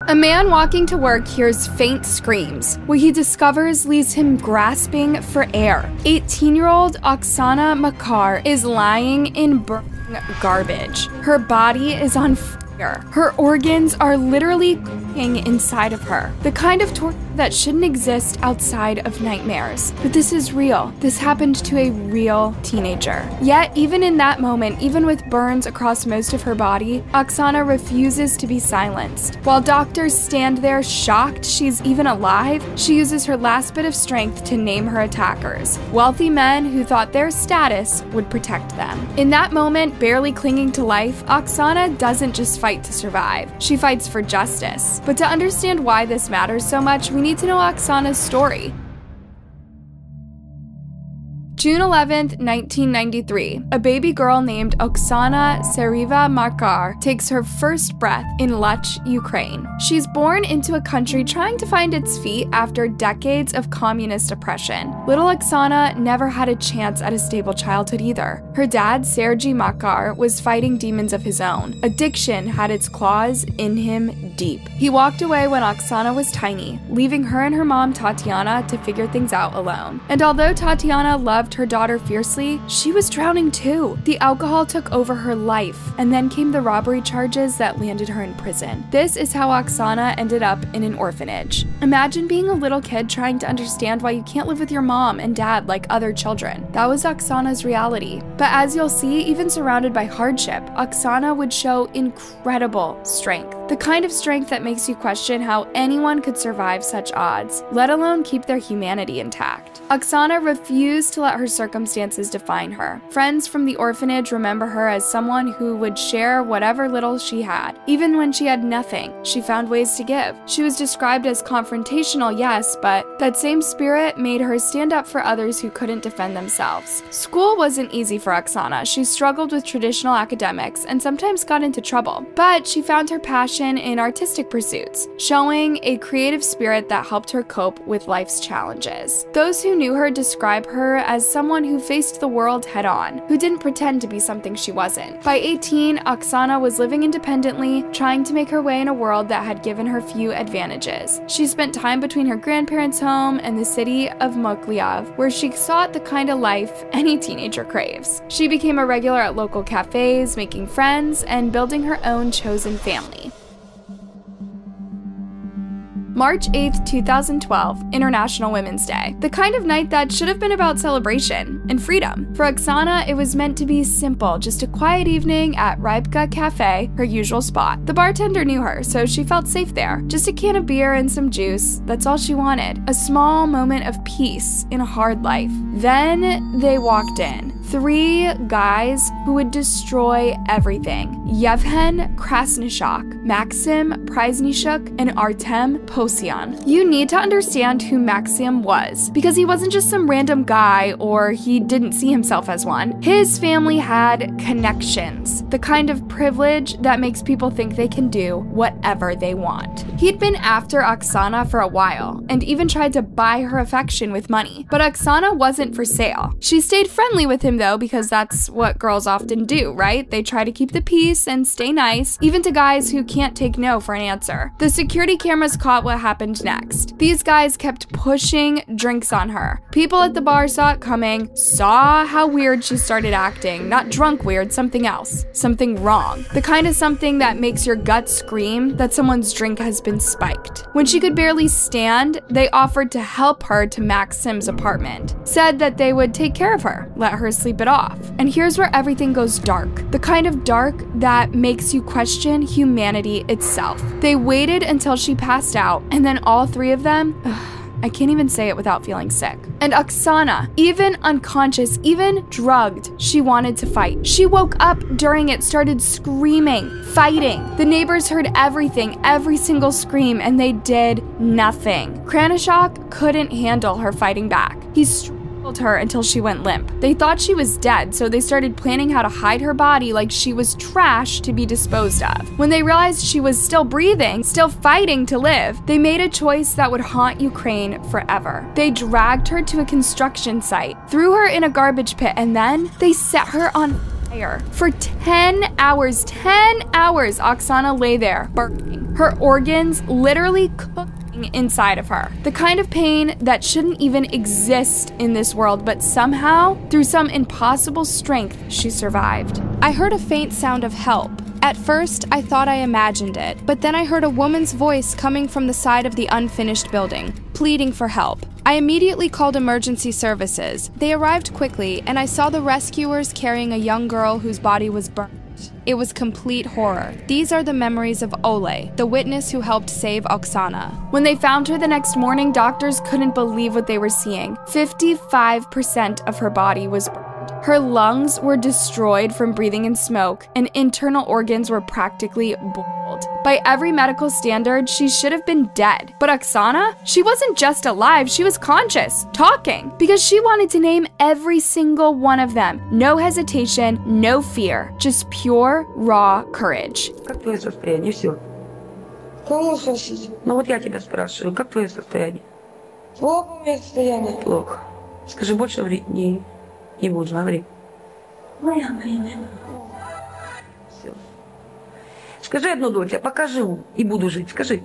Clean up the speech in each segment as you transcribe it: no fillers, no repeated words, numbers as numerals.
A man walking to work hears faint screams. What he discovers leaves him grasping for air. 18-year-old Oksana Makar is lying in burning garbage. Her body is on fire. Her organs are literally cooking inside of her. The kind of torture that shouldn't exist outside of nightmares. But this is real. This happened to a real teenager. Yet, even in that moment, even with burns across most of her body, Oksana refuses to be silenced. While doctors stand there shocked she's even alive, she uses her last bit of strength to name her attackers. Wealthy men who thought their status would protect them. In that moment, barely clinging to life, Oksana doesn't just fight to survive. She fights for justice. But to understand why this matters so much, we need to know Oksana's story. June 11th, 1993, a baby girl named Oksana Makar takes her first breath in Luch, Ukraine. She's born into a country trying to find its feet after decades of communist oppression. Little Oksana never had a chance at a stable childhood either. Her dad, Sergei Makar, was fighting demons of his own. Addiction had its claws in him deep. He walked away when Oksana was tiny, leaving her and her mom, Tatiana, to figure things out alone. And although Tatiana loved her daughter fiercely, she was drowning too. The alcohol took over her life, and then came the robbery charges that landed her in prison. This is how Oksana ended up in an orphanage. Imagine being a little kid trying to understand why you can't live with your mom and dad like other children. That was Oksana's reality. But as you'll see, even surrounded by hardship, Oksana would show incredible strength. The kind of strength that makes you question how anyone could survive such odds, let alone keep their humanity intact. Oksana refused to let her circumstances define her. Friends from the orphanage remember her as someone who would share whatever little she had. Even when she had nothing, she found ways to give. She was described as confrontational, yes, but that same spirit made her stand up for others who couldn't defend themselves. School wasn't easy for Oksana. She struggled with traditional academics and sometimes got into trouble. But she found her passion in artistic pursuits, showing a creative spirit that helped her cope with life's challenges. Those who knew her describe her as someone who faced the world head-on, who didn't pretend to be something she wasn't. By 18, Oksana was living independently, trying to make her way in a world that had given her few advantages. She spent time between her grandparents' home and the city of Mykolaiv, where she sought the kind of life any teenager craves. She became a regular at local cafes, making friends, and building her own chosen family. March 8th, 2012, International Women's Day. The kind of night that should have been about celebration and freedom. For Oksana, it was meant to be simple, just a quiet evening at Rybka Cafe, her usual spot. The bartender knew her, so she felt safe there. Just a can of beer and some juice, that's all she wanted. A small moment of peace in a hard life. Then they walked in. 3 guys who would destroy everything. Yevhen Krasnyshok, Maxim Pryznyshuk, and Artem Posyan. You need to understand who Maxim was, because he wasn't just some random guy or he didn't see himself as one. His family had connections, the kind of privilege that makes people think they can do whatever they want. He'd been after Oksana for a while, and even tried to buy her affection with money. But Oksana wasn't for sale. She stayed friendly with him though, because that's what girls often do, right? They try to keep the peace and stay nice, even to guys who can't take no for an answer. The security cameras caught what happened next. These guys kept pushing drinks on her. People at the bar saw it coming, saw how weird she started acting. Not drunk weird, something else. Something wrong. The kind of something that makes your gut scream that someone's drink has been spiked. When she could barely stand, they offered to help her to Maxim's apartment. Said that they would take care of her, let her sleep it off. And here's where everything goes dark. The kind of dark that makes you question humanity itself. They waited until she passed out, and then all 3 of them, I can't even say it without feeling sick. And Oksana, even unconscious, even drugged, she wanted to fight. She woke up during it, started screaming, fighting. The neighbors heard everything, every single scream, and they did nothing. Krasnyshok couldn't handle her fighting back. He strangled her until she went limp. They thought she was dead, so they started planning how to hide her body like she was trash to be disposed of. When they realized she was still breathing, still fighting to live, they made a choice that would haunt Ukraine forever. They dragged her to a construction site, threw her in a garbage pit, and then they set her on fire. For 10 hours, Oksana lay there, burning. her organs literally cooking inside of her. The kind of pain that shouldn't even exist in this world, but somehow, through some impossible strength, she survived. I heard a faint sound of help. At first, I thought I imagined it, but then I heard a woman's voice coming from the side of the unfinished building, pleading for help. I immediately called emergency services. They arrived quickly, and I saw the rescuers carrying a young girl whose body was burned. It was complete horror. These are the memories of Ole, the witness who helped save Oksana. When they found her the next morning, doctors couldn't believe what they were seeing. 55% of her body was burned. Her lungs were destroyed from breathing in smoke, and internal organs were practically boiled. By every medical standard, she should have been dead. But Oksana? She wasn't just alive, she was conscious, talking, because she wanted to name every single one of them. No hesitation, no fear, just pure, raw courage. Как твое состояние? Все. Кому спросить? Ну вот я тебя спрашиваю, как твое состояние? Плохо у меня состояние. Плохо. Скажи, больше не буду, говори. Все. Скажи одну дочь, пока живу и буду жить. Скажи.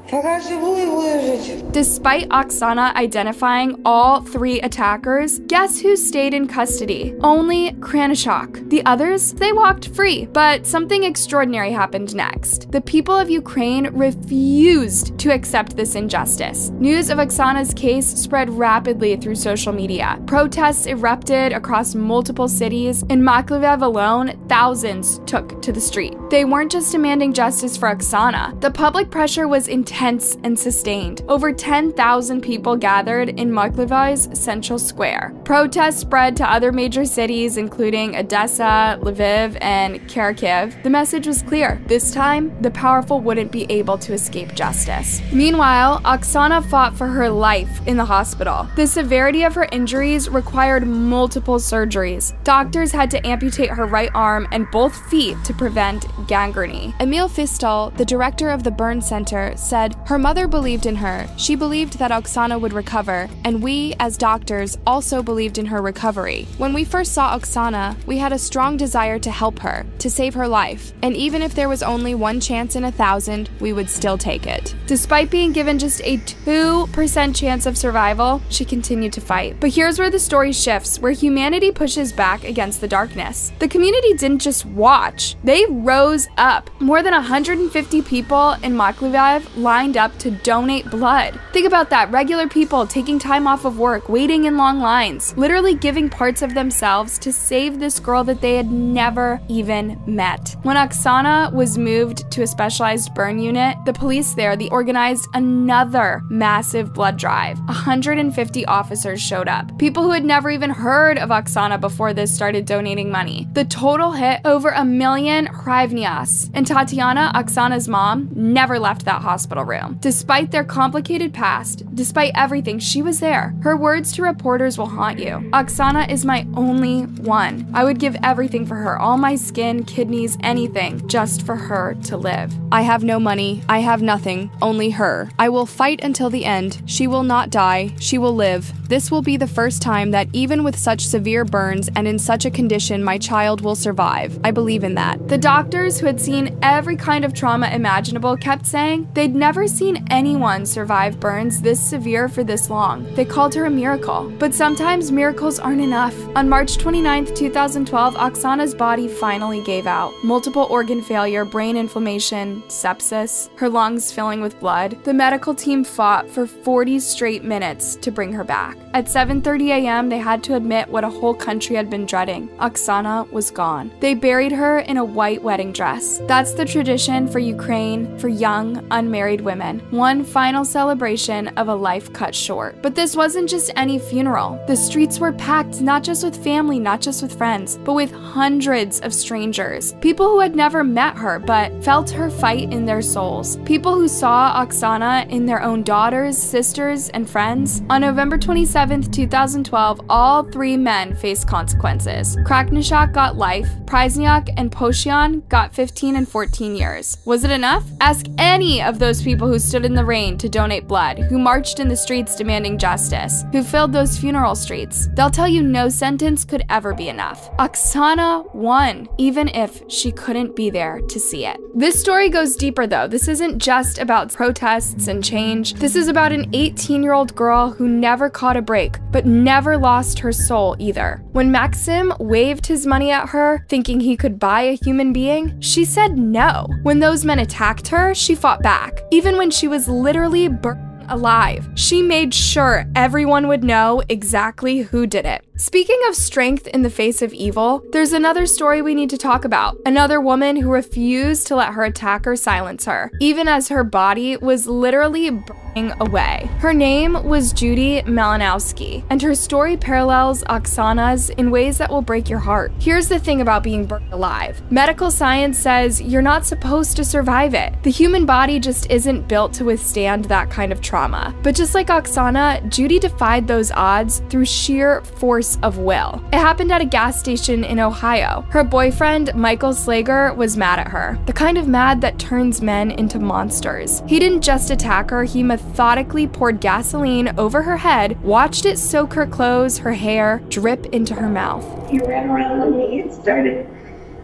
Пока живу и буду жить. Despite Oksana identifying all 3 attackers, guess who stayed in custody? Only Kranishok. The others, they walked free. But something extraordinary happened next. The people of Ukraine refused to accept this injustice. News of Oksana's case spread rapidly through social media. Protests erupted across multiple cities. In Mykolaiv alone, thousands took to the street. They weren't just demanding justice for Oksana. The public pressure was intense and sustained. Over 10,000 people gathered in Mykolaiev's central square. Protests spread to other major cities, including Odessa, Lviv, and Kharkiv. The message was clear. This time, the powerful wouldn't be able to escape justice. Meanwhile, Oksana fought for her life in the hospital. The severity of her injuries required multiple surgeries. Doctors had to amputate her right arm and both feet to prevent gangrene. Emil Fistal, the director of the burn center, said her mother believed in her. She believed that Oksana would recover, and we, as doctors, also believed in her recovery. When we first saw Oksana, we had a strong desire to help her, to save her life, and even if there was only 1 chance in 1,000, we would still take it. Despite being given just a 2% chance of survival, she continued to fight. But here's where the story shifts, where humanity pushes back against the darkness. The community didn't just watch, they rose up. More than 150 people in Mykolaiv lined up to donate blood. Think about that, regular people taking time off of work, waiting in long lines, literally giving parts of themselves to save this girl that they had never even met. When Oksana was moved to a specialized burn unit, the police there, they organized another massive blood drive. 150 officers showed up. People who had never even heard of Oksana before this started donating money. The total hit over 1 million hryvnias. And Tatiana, Oksana's mom, never left that hospital room. Despite their complicated past, despite everything, she was there. Her words to reporters will haunt you. Oksana is my only one. I would give everything for her, all my skin, kidneys, anything, just for her to live. I have no money. I have nothing. Only her. I will fight until the end. She will not die. She will live. This will be the first time that even with such severe burns and in such a condition, my child will survive. I believe in that. The doctors who had seen every kind of trauma imaginable kept saying they'd never seen anyone survive burns this severe for this long. They called her a miracle. But sometimes miracles aren't enough. On March 29, 2012, Oksana's body finally gave out. Multiple organ failure, brain inflammation, sepsis, her lungs filling with blood. The medical team fought for 40 straight minutes to bring her back. At 7:30 a.m., they had to admit what a whole country had been dreading. Oksana was gone. They buried her in a white wedding dress. That's the tradition for Ukraine, for young, unmarried women. One final celebration of a life cut short. But this wasn't just any funeral. The streets were packed not just with family, not just with friends, but with hundreds of strangers. People who had never met her but felt her fight in their souls. People who saw Oksana in their own daughters, sisters, and friends. On November 22, 27, 2012, all 3 men faced consequences. Kraknishak got life, Prysnyak and Poshian got 15 and 14 years. Was it enough? Ask any of those people who stood in the rain to donate blood, who marched in the streets demanding justice, who filled those funeral streets. They'll tell you no sentence could ever be enough. Oksana won, even if she couldn't be there to see it. This story goes deeper though. This isn't just about protests and change. This is about an 18-year-old girl who never caught a break, but never lost her soul either. When Maxim waved his money at her, thinking he could buy a human being, she said no. When those men attacked her, she fought back. Even when she was literally burned alive, she made sure everyone would know exactly who did it. Speaking of strength in the face of evil, there's another story we need to talk about. Another woman who refused to let her attacker silence her, even as her body was literally burning away. Her name was Judy Malinowski, and her story parallels Oksana's in ways that will break your heart. Here's the thing about being burned alive. Medical science says you're not supposed to survive it. The human body just isn't built to withstand that kind of trauma. But just like Oksana, Judy defied those odds through sheer force of will. It happened at a gas station in Ohio. Her boyfriend, Michael Slager, was mad at her. The kind of mad that turns men into monsters. He didn't just attack her, he methodically poured gasoline over her head, watched it soak her clothes, her hair, drip into her mouth. He ran around on me and started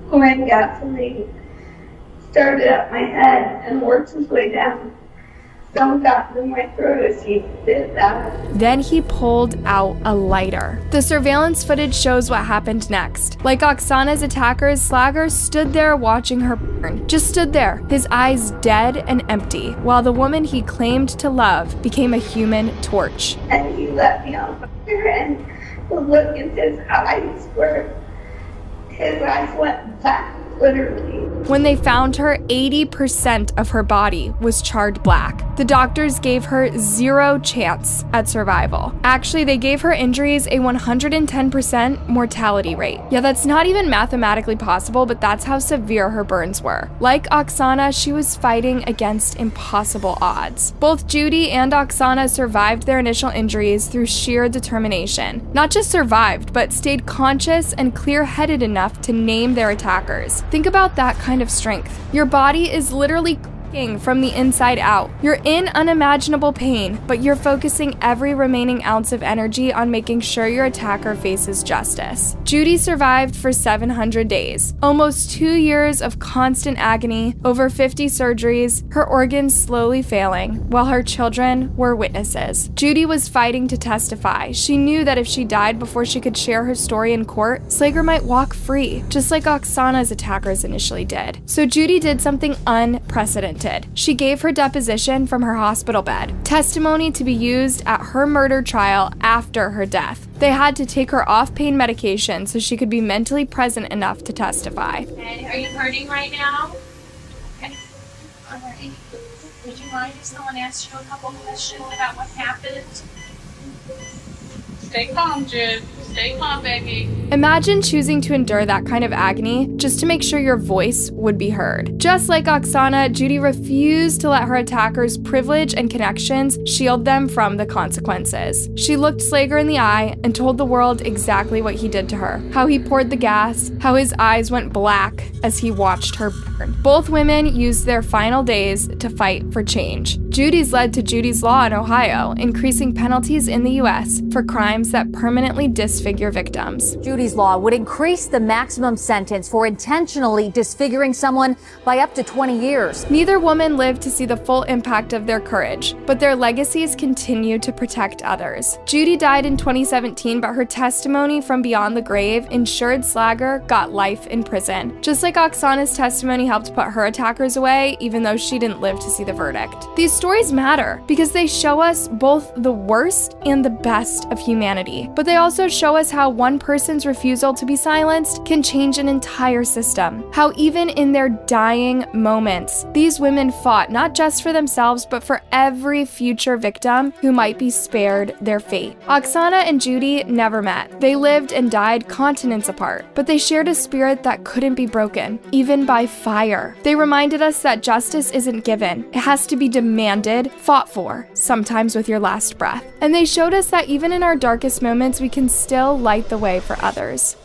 pouring gasoline. Started up my head and worked his way down. Some got in my throat as he did that. Then he pulled out a lighter. The surveillance footage shows what happened next. Like Oksana's attackers, Slager stood there watching her burn. Just stood there, his eyes dead and empty, while the woman he claimed to love became a human torch. And he let me on fire, and the look in his eyes were, his eyes went back, literally. When they found her, 80% of her body was charred black. The doctors gave her 0 chance at survival. Actually, they gave her injuries a 110% mortality rate. Yeah, that's not even mathematically possible, but that's how severe her burns were. Like Oksana, she was fighting against impossible odds. Both Judy and Oksana survived their initial injuries through sheer determination. Not just survived, but stayed conscious and clear-headed enough to name their attackers. Think about that kind of strength. Your body is literally from the inside out. You're in unimaginable pain, but you're focusing every remaining ounce of energy on making sure your attacker faces justice. Judy survived for 700 days, almost 2 years of constant agony, over 50 surgeries, her organs slowly failing, while her children were witnesses. Judy was fighting to testify. She knew that if she died before she could share her story in court, Slager might walk free, just like Oksana's attackers initially did. So Judy did something unprecedented. She gave her deposition from her hospital bed, testimony to be used at her murder trial after her death. They had to take her off pain medication so she could be mentally present enough to testify. Okay, are you hurting right now? Okay. All right. Would you mind if someone asked you a couple questions about what happened? Stay calm, Jude. Stay calm, baby. Imagine choosing to endure that kind of agony just to make sure your voice would be heard. Just like Oksana, Judy refused to let her attackers' privilege and connections shield them from the consequences. She looked Slager in the eye and told the world exactly what he did to her, how he poured the gas, how his eyes went black as he watched her burn. Both women used their final days to fight for change. Judy's led to Judy's Law in Ohio, increasing penalties in the U.S. for crimes that permanently disfigure victims. Judy's Law would increase the maximum sentence for intentionally disfiguring someone by up to 20 years. Neither woman lived to see the full impact of their courage, but their legacies continue to protect others. Judy died in 2017, but her testimony from beyond the grave ensured Slager got life in prison. Just like Oksana's testimony helped put her attackers away, even though she didn't live to see the verdict. These stories matter because they show us both the worst and the best of humanity, but they also show us how one person's refusal to be silenced can change an entire entire system. How even in their dying moments, these women fought not just for themselves, but for every future victim who might be spared their fate. Oksana and Judy never met. They lived and died continents apart, but they shared a spirit that couldn't be broken, even by fire. They reminded us that justice isn't given. It has to be demanded, fought for, sometimes with your last breath. And they showed us that even in our darkest moments, we can still light the way for others.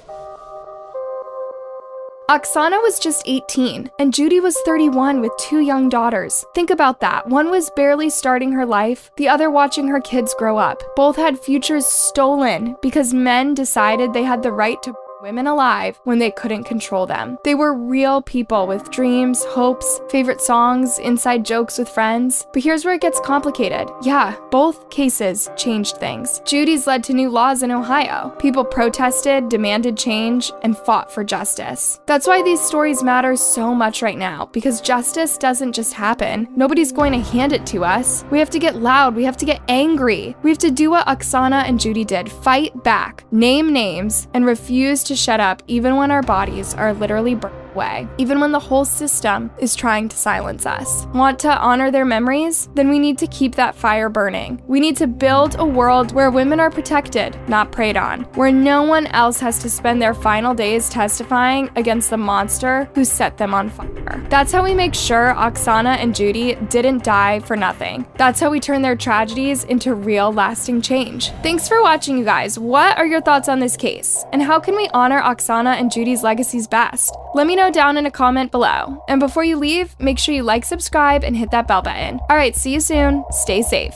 Oksana was just 18, and Judy was 31 with 2 young daughters. Think about that. One was barely starting her life, the other watching her kids grow up. Both had futures stolen because men decided they had the right to women alive when they couldn't control them. They were real people with dreams, hopes, favorite songs, inside jokes with friends. But here's where it gets complicated. Yeah, both cases changed things. Judy's led to new laws in Ohio. People protested, demanded change, and fought for justice. That's why these stories matter so much right now, because justice doesn't just happen. Nobody's going to hand it to us. We have to get loud. We have to get angry. We have to do what Oksana and Judy did. Fight back, name names, and refuse to shut up even when our bodies are literally burned away, even when the whole system is trying to silence us. Want to honor their memories? Then we need to keep that fire burning. We need to build a world where women are protected, not preyed on, where no one else has to spend their final days testifying against the monster who set them on fire. That's how we make sure Oksana and Judy didn't die for nothing. That's how we turn their tragedies into real lasting change. Thanks for watching, you guys. What are your thoughts on this case? And how can we honor Oksana and Judy's legacies best? Let me know down in a comment below. And before you leave, make sure you like, subscribe, and hit that bell button. All right, see you soon. Stay safe.